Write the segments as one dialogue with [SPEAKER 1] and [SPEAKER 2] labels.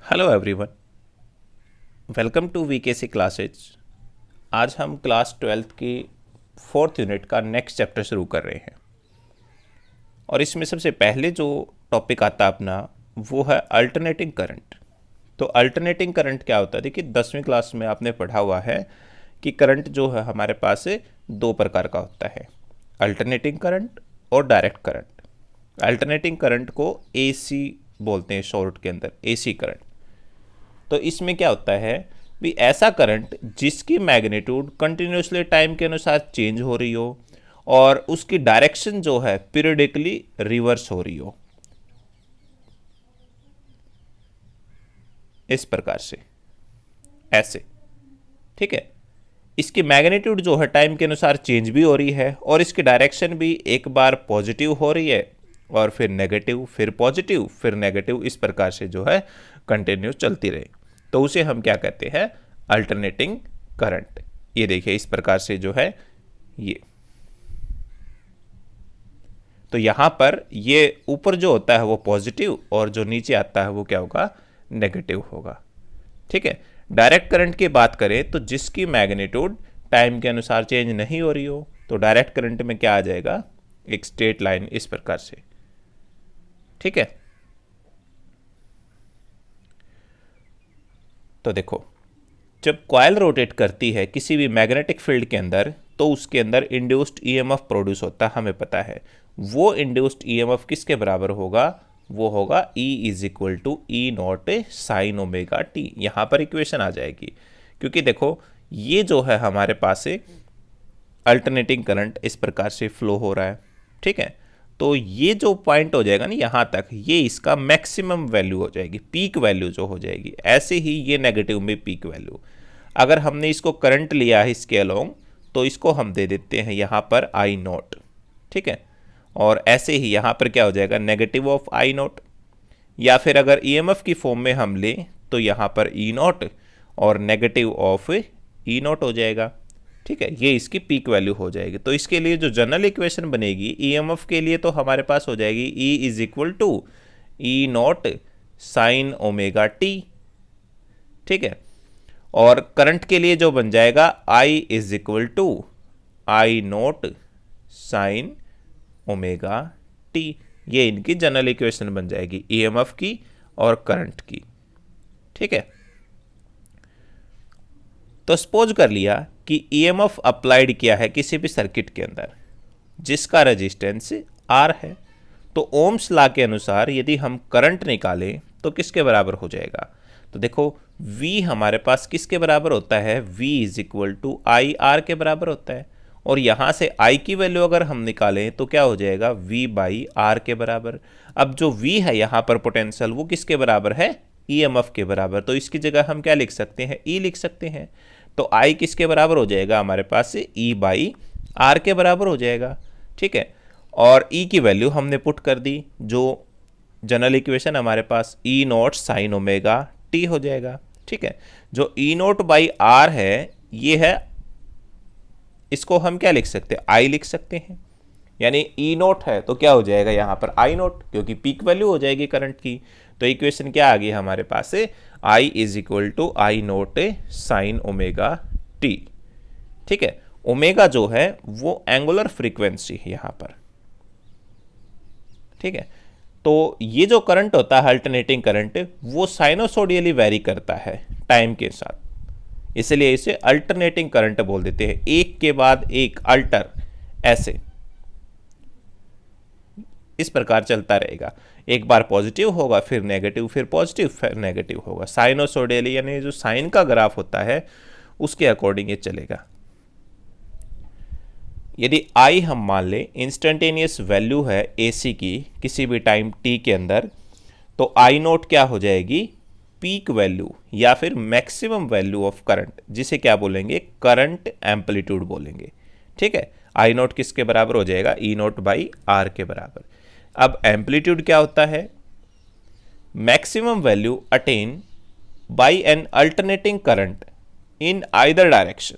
[SPEAKER 1] Hello everyone, welcome to VKC classes. आज हम class 12th की 4th यूनिट का नेक्स्ट चैप्टर शुरू कर रहे हैं और इसमें सबसे पहले जो टॉपिक आता है अपना वो है अल्टरनेटिंग करंट। तो अल्टरनेटिंग करंट क्या होता है? देखिए 10वीं क्लास में आपने पढ़ा हुआ है कि करंट जो है हमारे पास दो प्रकार का होता है, अल्टरनेटिंग करंट और डायरेक्ट करंट। अल्टरनेटिंग करंट को एसी बोलते हैं, शॉर्ट के अंदर एसी करंट। तो इसमें क्या होता है भी, ऐसा करंट जिसकी मैग्नीट्यूड कंटिन्यूसली टाइम के अनुसार चेंज हो रही हो और उसकी डायरेक्शन जो है पीरियडिकली रिवर्स हो रही हो, इस प्रकार से, ऐसे। ठीक है, इसकी मैग्नीट्यूड जो है टाइम के अनुसार चेंज भी हो रही है और इसकी डायरेक्शन भी एक बार पॉजिटिव हो रही है और फिर नेगेटिव, फिर पॉजिटिव, फिर नेगेटिव, इस प्रकार से जो है कंटिन्यू चलती रही, तो उसे हम क्या कहते हैं? Alternating current. ये देखिए इस प्रकार से जो है ये, तो यहां पर ये ऊपर जो होता है वो पॉजिटिव और जो नीचे आता है वो क्या होगा? नेगेटिव होगा। ठीक है, डायरेक्ट करंट की बात करें तो जिसकी मैग्नीट्यूड टाइम के अनुसार चेंज नहीं हो रही हो, तो डायरेक्ट करंट में क्या आ जाएगा? एक स्ट्रेट लाइन, इस प्रकार से। ठीक है, तो देखो जब कॉइल रोटेट करती है किसी भी मैग्नेटिक फील्ड के अंदर, तो उसके अंदर इंड्यूस्ड ईएमएफ प्रोड्यूस होता है, हमें पता है। वो इंड्यूस्ड ईएमएफ किसके बराबर होगा? वो होगा E is equal to E naught sine omega T. यहाँ पर इक्वेशन आ जाएगी, क्योंकि देखो ये जो है हमारे पास अल्टरनेटिंग करंट इस प्रकार से फ्लो हो रहा है। ठीक है, तो ये जो पॉइंट हो जाएगा ना यहाँ तक, ये इसका मैक्सिमम वैल्यू हो जाएगी, पीक वैल्यू जो हो जाएगी। ऐसे ही ये नेगेटिव में पीक वैल्यू, अगर हमने इसको करंट लिया है इसके अलोंग, तो इसको हम दे देते हैं यहाँ पर आई नॉट। ठीक है, और ऐसे ही यहाँ पर क्या हो जाएगा? Negative of I not. या फिर अगर ईएमएफ की फॉर्म में हम लें तो यहाँ पर ई नॉट और नेगेटिव ऑफ ई नॉट हो जाएगा। ठीक है, ये इसकी पीक वैल्यू हो जाएगी। तो इसके लिए जो जनरल इक्वेशन बनेगी ईएमएफ के लिए, तो हमारे पास हो जाएगी E is equal to E naught sine omega T. ठीक है, और करंट के लिए जो बन जाएगा I is equal to I naught sine omega T. ये इनकी जनरल इक्वेशन बन जाएगी ईएमएफ की और करंट की। ठीक है, तो सपोज कर लिया कि ईएमएफ अप्लाइड किया है किसी भी सर्किट के अंदर जिसका रेजिस्टेंस R है, तो ओम्स लॉ के अनुसार यदि हम करंट निकालें तो किसके बराबर हो जाएगा? तो देखो V हमारे पास किसके बराबर होता है? V is equal to I R के बराबर होता है, और यहाँ से I की वैल्यू अगर हम निकालें तो क्या हो जाएगा? V बाई आर के बराबर। अब जो V है यहाँ पर पोटेंशियल, वो किसके बराबर है? ईएमएफ के बराबर। तो इसकी जगह हम क्या लिख सकते हैं? E लिख सकते हैं। तो I किसके बराबर हो जाएगा? हमारे पास से E बाई आर के बराबर हो जाएगा। ठीक है, और E की वैल्यू हमने पुट कर दी, जो जनरल इक्वेशन हमारे पास E not sine omega T हो जाएगा। ठीक है, जो E नॉट बाई आर है ये है, इसको हम क्या लिख सकते हैं? I लिख सकते हैं। यानी E नॉट है तो क्या हो जाएगा यहाँ पर? I नॉट, क्योंकि पीक वैल्यू हो जाएगी करंट की। तो इक्वेशन क्या आ गई हमारे पास से? I is equal to I naught sine omega T. ठीक है, ओमेगा जो है वो एंगुलर फ्रीक्वेंसी है यहाँ पर। ठीक है, तो ये जो करंट होता है अल्टरनेटिंग करंट, वो साइनोसोडियली वेरी करता है टाइम के साथ, इसलिए इसे अल्टरनेटिंग करंट बोल देते हैं। एक के बाद एक अल्टर, ऐसे इस प्रकार चलता रहेगा। एक बार पॉजिटिव होगा, फिर नेगेटिव, फिर पॉजिटिव, फिर नेगेटिव होगा। साइनोसोडियली यानी जो साइन का ग्राफ होता है उसके अकॉर्डिंग ये चलेगा। यदि I हम मान लें इंस्टेंटेनियस वैल्यू है AC की किसी भी टाइम t के अंदर, तो I नोट क्या हो जाएगी? पीक वैल्यू या फिर मैक्सिमम वैल्यू ऑफ करंट, जिसे क्या बोलेंगे? करंट एम्पलीट्यूड बोलेंगे। ठीक है, I नोट किसके बराबर हो जाएगा? E नोट बाई आर के बराबर। अब एम्पलीट्यूड क्या होता है? Maximum value attain by N alternating current in either direction.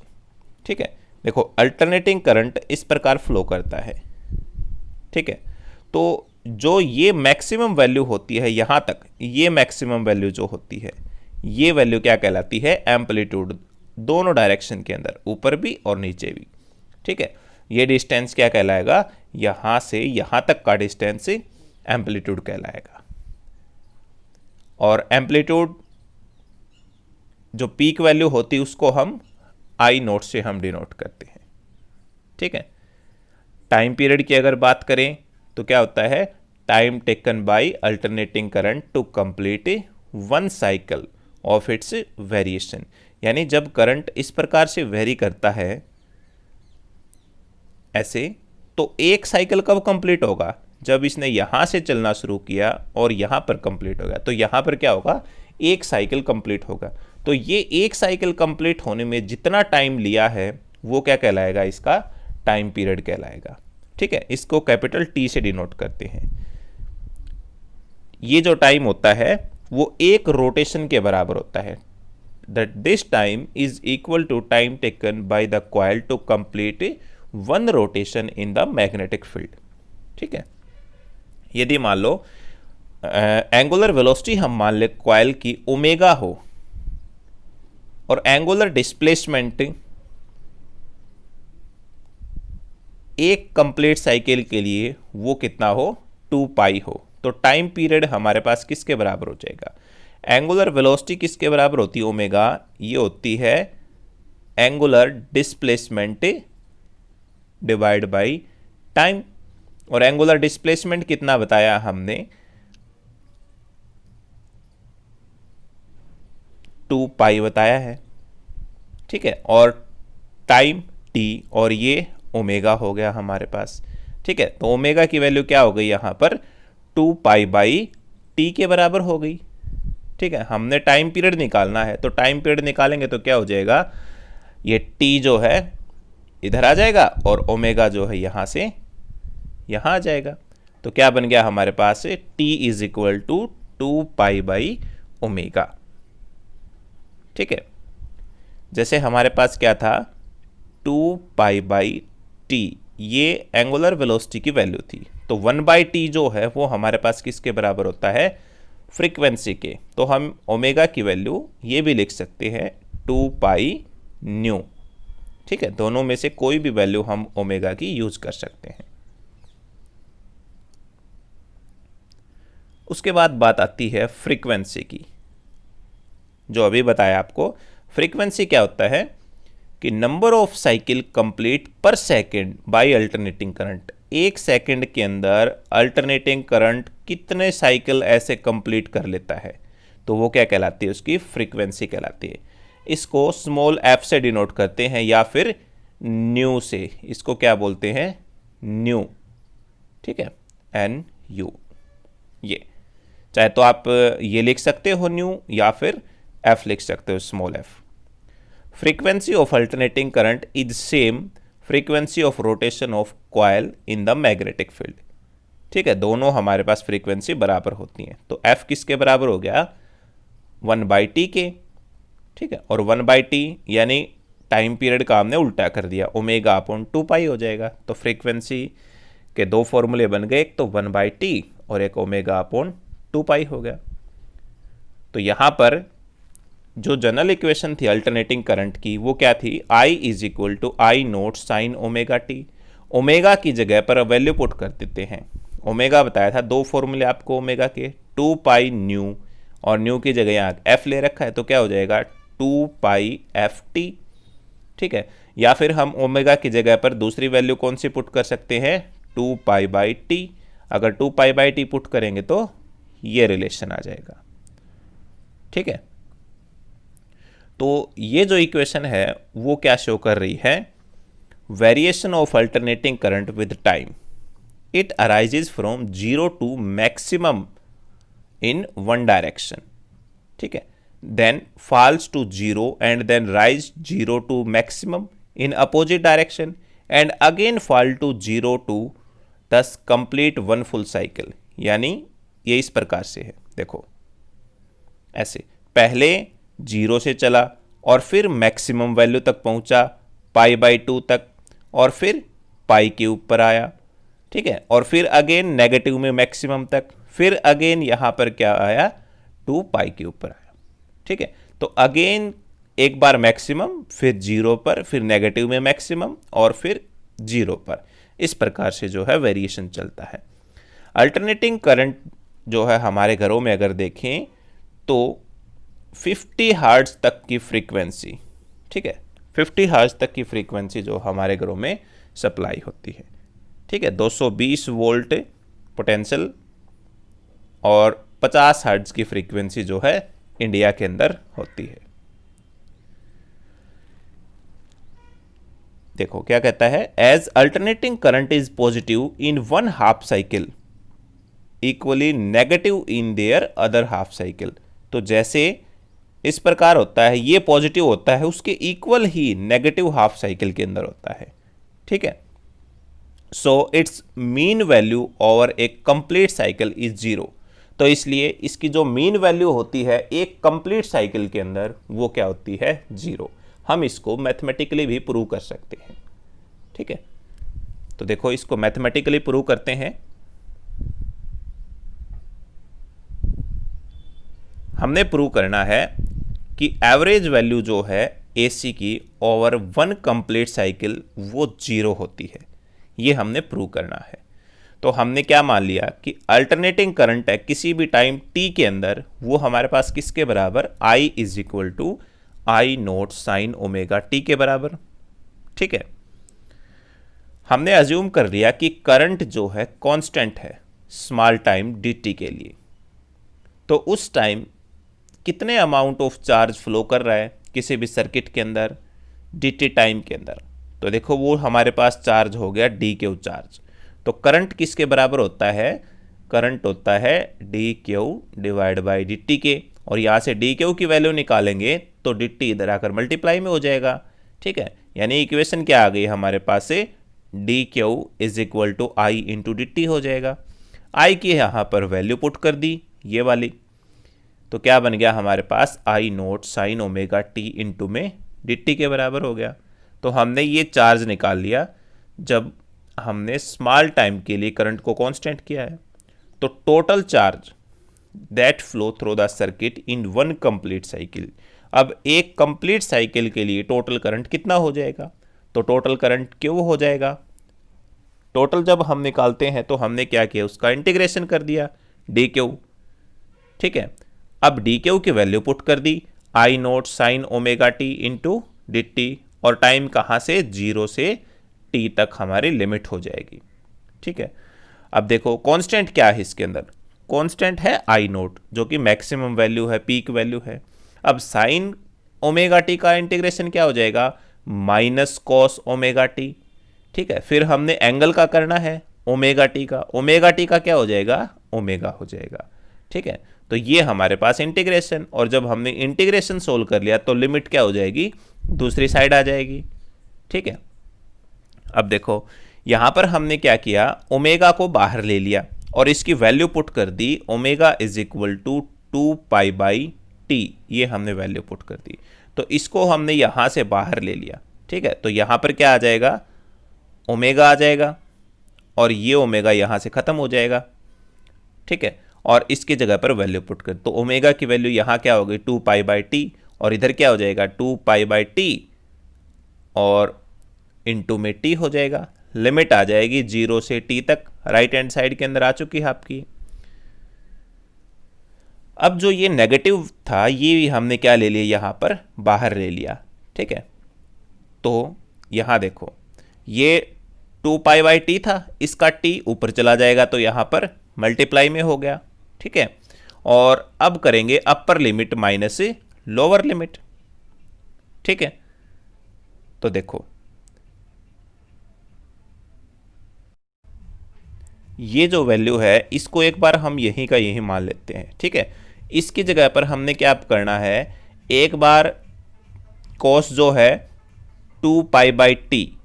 [SPEAKER 1] ठीक है, देखो अल्टरनेटिंग करंट इस प्रकार फ्लो करता है। ठीक है, तो जो ये मैक्सिमम वैल्यू होती है यहाँ तक, ये मैक्सिमम वैल्यू जो होती है, ये वैल्यू क्या कहलाती है? एम्पलीट्यूड, दोनों डायरेक्शन के अंदर, ऊपर भी और नीचे भी। ठीक है, ये डिस्टेंस क्या कहलाएगा? यहाँ से यहाँ तक का डिस्टेंस एम्पलीट्यूड कहलाएगा। और एम्पलीट्यूड जो पीक वैल्यू होती है उसको हम आई नोट से हम डिनोट करते हैं। ठीक है, टाइम पीरियड की अगर बात करें तो क्या होता है? Time taken by alternating current to complete one cycle of its variation. यानी जब करंट इस प्रकार से वेरी करता है ऐसे, तो एक साइकिल कब कंप्लीट होगा? जब इसने यहां से चलना शुरू किया और यहां पर कंप्लीट हो गया, तो यहां पर क्या होगा? एक साइकिल कंप्लीट होगा। तो ये एक साइकिल कंप्लीट होने में जितना टाइम लिया है वो क्या कहलाएगा? इसका टाइम पीरियड कहलाएगा। ठीक है, इसको कैपिटल टी से डिनोट करते हैं। ये जो टाइम होता है वो एक रोटेशन के बराबर होता है। That this time is equal to time taken by the coil to complete one rotation in the magnetic field. ठीक है, यदि मान लो एंगुलर वेलोसिटी हम मान ले कॉइल की ओमेगा हो और एंगुलर डिस्प्लेसमेंट एक कंप्लीट साइकिल के लिए वो कितना हो? 2 पाई हो। तो टाइम पीरियड हमारे पास किसके बराबर हो जाएगा? एंगुलर वेलोसिटी किसके बराबर होती है? ओमेगा। ये होती है angular displacement divide by time. और एंगुलर डिस्प्लेसमेंट कितना बताया हमने? 2 पाई बताया है। ठीक है, और टाइम टी और ये ओमेगा हो गया हमारे पास। ठीक है, तो ओमेगा की वैल्यू क्या हो गई यहाँ पर? 2 पाई बाई टी के बराबर हो गई। ठीक है, हमने टाइम पीरियड निकालना है, तो टाइम पीरियड निकालेंगे तो क्या हो जाएगा? ये टी जो है इधर आ जाएगा और ओमेगा जो है यहाँ से यहाँ आ जाएगा। तो क्या बन गया हमारे पास? T is equal to 2 pi by omega. ठीक है, जैसे हमारे पास क्या था? 2 पाई बाई टी, ये एंगुलर वेलोसिटी की वैल्यू थी। तो 1 बाई टी जो है वो हमारे पास किसके बराबर होता है? फ्रीक्वेंसी के। तो हम ओमेगा की वैल्यू ये भी लिख सकते हैं 2 पाई न्यू। ठीक है, दोनों में से कोई भी वैल्यू हम ओमेगा की यूज कर सकते हैं। उसके बाद बात आती है फ्रीक्वेंसी की, जो अभी बताया आपको। फ्रीक्वेंसी क्या होता है कि नंबर ऑफ साइकिल कंप्लीट पर सेकंड बाय अल्टरनेटिंग करंट। एक सेकंड के अंदर अल्टरनेटिंग करंट कितने साइकिल ऐसे कंप्लीट कर लेता है, तो वो क्या कहलाती है? उसकी फ्रीक्वेंसी कहलाती है। इसको स्मॉल एफ से डिनोट करते हैं या फिर न्यू से। इसको क्या बोलते हैं? न्यू। ठीक है, एन यू। ये चाहे तो आप ये लिख सकते हो न्यू, या फिर एफ लिख सकते हो, small F. Frequency of alternating current is same frequency of rotation of coil in the magnetic field. ठीक है, दोनों हमारे पास फ्रीक्वेंसी बराबर होती हैं। तो एफ किसके बराबर हो गया? 1 बाई टी के। ठीक है, और 1 बाई टी यानी टाइम पीरियड का हमने उल्टा कर दिया, ओमेगा अपॉन 2 पाई हो जाएगा। तो फ्रीक्वेंसी के दो फॉर्मूले बन गए, एक तो 1 बाई टी और एक ओमेगा अपॉन 2 पाई हो गया। तो यहाँ पर जो जनरल इक्वेशन थी अल्टरनेटिंग करंट की वो क्या थी? I is equal to I note sine omega T. Omega की जगह पर वैल्यू पुट कर देते हैं। ओमेगा बताया था, दो फॉर्मूले आपको ओमेगा के, 2 पाई न्यू और न्यू की जगह यहाँ एफ ले रखा है, तो क्या हो जाएगा? 2 पाई एफ टी। ठीक है, या फिर हम ओमेगा की जगह पर दूसरी वैल्यू कौन सी पुट कर सकते हैं? 2 पाई बाई टी। अगर 2 पाई बाई टी पुट करेंगे तो ये रिलेशन आ जाएगा। ठीक है, तो ये जो इक्वेशन है वो क्या शो कर रही है? Variation of alternating current with time, it arises from 0 to maximum in one direction. ठीक है, then falls to 0 and then rise 0 to maximum in opposite direction and again fall to 0 to this complete one full cycle. यानी ये इस प्रकार से है, देखो ऐसे, पहले 0 से चला और फिर मैक्सिमम वैल्यू तक पहुंचा पाई बाई 2 तक, और फिर पाई के ऊपर आया, ठीक है, और फिर अगेन नेगेटिव में मैक्सिमम तक, फिर अगेन यहां पर क्या आया, 2 पाई के ऊपर आया। ठीक है, तो अगेन एक बार मैक्सिमम, फिर जीरो पर, फिर नेगेटिव में मैक्सिमम और फिर जीरो पर। इस प्रकार से जो है वेरिएशन चलता है। अल्टरनेटिंग करंट जो है हमारे घरों में अगर देखें तो 50 हर्ट्ज तक की फ्रीक्वेंसी, ठीक है, 50 हर्ट्ज तक की फ्रीक्वेंसी जो हमारे घरों में सप्लाई होती है। ठीक है, 220 वोल्ट पोटेंशियल और 50 हर्ट्ज की फ्रीक्वेंसी जो है इंडिया के अंदर होती है। देखो क्या कहता है, as alternating current is positive in one half cycle equally negative in their other half cycle. तो जैसे इस प्रकार होता है, ये पॉजिटिव होता है, उसके इक्वल ही नेगेटिव हाफ साइकिल के अंदर होता है। ठीक है, so it's mean value over A complete cycle is zero. तो इसलिए इसकी जो मीन वैल्यू होती है एक कंप्लीट साइकिल के अंदर, वो क्या होती है, जीरो। हम इसको मैथमेटिकली भी प्रूव कर सकते हैं। ठीक है, तो देखो इसको मैथमेटिकली प्रूव करते हैं। हमने प्रूव करना है कि एवरेज वैल्यू जो है एसी की ओवर वन कंप्लीट साइकिल वो जीरो होती है। ये हमने प्रूव करना है। तो हमने क्या मान लिया कि अल्टरनेटिंग करंट है किसी भी टाइम टी के अंदर, वो हमारे पास किसके बराबर, I is equal to I note sine omega T के बराबर। ठीक है, हमने अज्यूम कर लिया कि करंट जो है कांस्टेंट है स्मॉल टाइम डी टी के लिए। तो उस टाइम कितने अमाउंट ऑफ चार्ज फ्लो कर रहा है किसी भी सर्किट के अंदर, डी टी टाइम के अंदर। तो देखो वो हमारे पास चार्ज हो गया डी क्यू चार्ज। तो करंट किसके बराबर होता है, करंट होता है D Q divide by D t के। और यहाँ से डी क्यू की वैल्यू निकालेंगे तो डी टी इधर आकर मल्टीप्लाई में हो जाएगा। ठीक है, यानी इक्वेशन क्या आ गई हमारे पास से, D Q is equal to I into D T हो जाएगा। आई की यहाँ पर वैल्यू पुट कर दी ये वाली, तो क्या बन गया हमारे पास, I note sine omega t into में डी टी के बराबर हो गया। तो हमने ये चार्ज निकाल लिया जब हमने स्मॉल टाइम के लिए करंट को कांस्टेंट किया है। तो total charge that flow through the circuit in one complete cycle. अब एक कंप्लीट साइकिल के लिए टोटल करंट कितना हो जाएगा, तो टोटल करंट क्यों हो जाएगा, टोटल जब हम निकालते हैं तो हमने क्या किया, उसका इंटीग्रेशन कर दिया डी क्यू। ठीक है, अब डी क्यू की वैल्यू पुट कर दी I note sine omega t into D t, और टाइम कहाँ से, जीरो से टी तक हमारी लिमिट हो जाएगी। ठीक है, अब देखो कांस्टेंट क्या है इसके अंदर, कांस्टेंट है आई नोट जो कि मैक्सिमम वैल्यू है, पीक वैल्यू है। अब साइन ओमेगा टी का इंटीग्रेशन क्या हो जाएगा, माइनस कॉस ओमेगा टी। ठीक है, फिर हमने एंगल का करना है ओमेगा टी का, ओमेगा टी का क्या हो जाएगा, ओमेगा हो जाएगा। ठीक है, तो ये हमारे पास इंटीग्रेशन, और जब हमने इंटीग्रेशन सोल्व कर लिया तो लिमिट क्या हो जाएगी, दूसरी साइड आ जाएगी। ठीक है, अब देखो यहां पर हमने क्या किया, ओमेगा को बाहर ले लिया और इसकी वैल्यू पुट कर दी, omega is equal to 2 pi by T, ये हमने वैल्यू पुट कर दी। तो इसको हमने यहां से बाहर ले लिया। ठीक है, तो यहां पर क्या आ जाएगा, ओमेगा आ जाएगा और ये ओमेगा यहां से खत्म हो जाएगा। ठीक है, और इसकी जगह पर वैल्यू पुट कर, तो ओमेगा की वैल्यू यहाँ क्या हो गई, 2 पाई बाई टी, और इधर क्या हो जाएगा 2 पाई बाई टी और इनटू में टी हो जाएगा। लिमिट आ जाएगी 0 से टी तक, राइट हैंड साइड के अंदर आ चुकी है आपकी। अब जो ये नेगेटिव था ये हमने क्या ले लिया, यहाँ पर बाहर ले लिया। ठीक है, तो यहाँ देखो ये 2 पाई बाई टी था, इसका टी ऊपर चला जाएगा तो यहाँ पर मल्टीप्लाई में हो गया। ठीक है, और अब करेंगे upper limit minus lower limit. ठीक है, तो देखो ये जो वैल्यू है इसको एक बार हम यहीं का यहीं मान लेते हैं। ठीक है, इसकी जगह पर हमने क्या करना है, एक बार कॉस जो है 2 पाई बाई टी,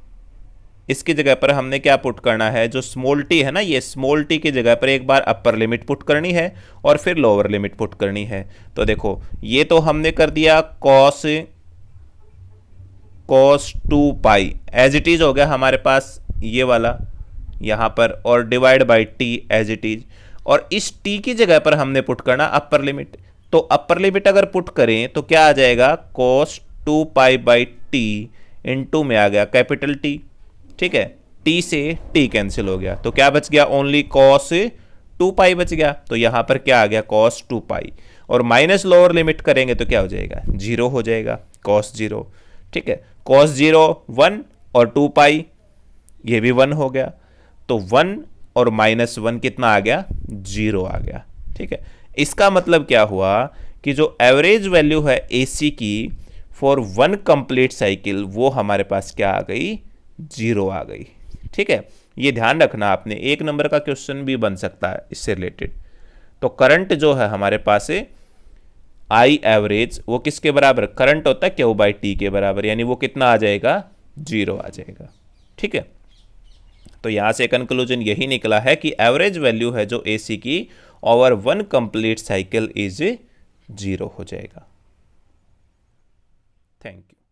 [SPEAKER 1] इसकी जगह पर हमने क्या पुट करना है, जो स्मॉल टी है ना, ये स्मॉल टी की जगह पर एक बार अपर लिमिट पुट करनी है और फिर लोअर लिमिट पुट करनी है। तो देखो ये तो हमने कर दिया कॉस 2 पाई, एज इट इज हो गया हमारे पास ये वाला। यहाँ पर और divide by T as it is, और इस टी की जगह पर हमने पुट करना अपर लिमिट। तो अपर लिमिट अगर पुट करें तो क्या आ जाएगा, cos 2 बाई टी इंटू में आ गया कैपिटल टी। ठीक है, टी से टी कैंसिल हो गया तो क्या बच गया, ओनली cos 2 बच गया। तो यहां पर क्या आ गया, cos 2, और माइनस लोअर लिमिट करेंगे तो क्या हो जाएगा, 0 हो जाएगा, cos 0। ठीक है, cos 0 1 और 2 ये भी 1 हो गया, तो 1 और -1 कितना आ गया, 0 आ गया। ठीक है, इसका मतलब क्या हुआ कि जो एवरेज वैल्यू है AC की फॉर 1 कंप्लीट साइकिल वो हमारे पास क्या आ गई, 0 आ गई। ठीक है, ये ध्यान रखना आपने, 1 नंबर का क्वेश्चन भी बन सकता है इससे रिलेटेड। तो करंट जो है हमारे पास है आई एवरेज, वो किसके बराबर, करंट होता है Q बाई टी के बराबर, यानी वो कितना आ जाएगा, 0 आ जाएगा। ठीक है, तो यहां से कंक्लूजन यही निकला है कि एवरेज वैल्यू है जो AC की ओवर 1 कंप्लीट साइकिल इज 0 हो जाएगा। Thank you.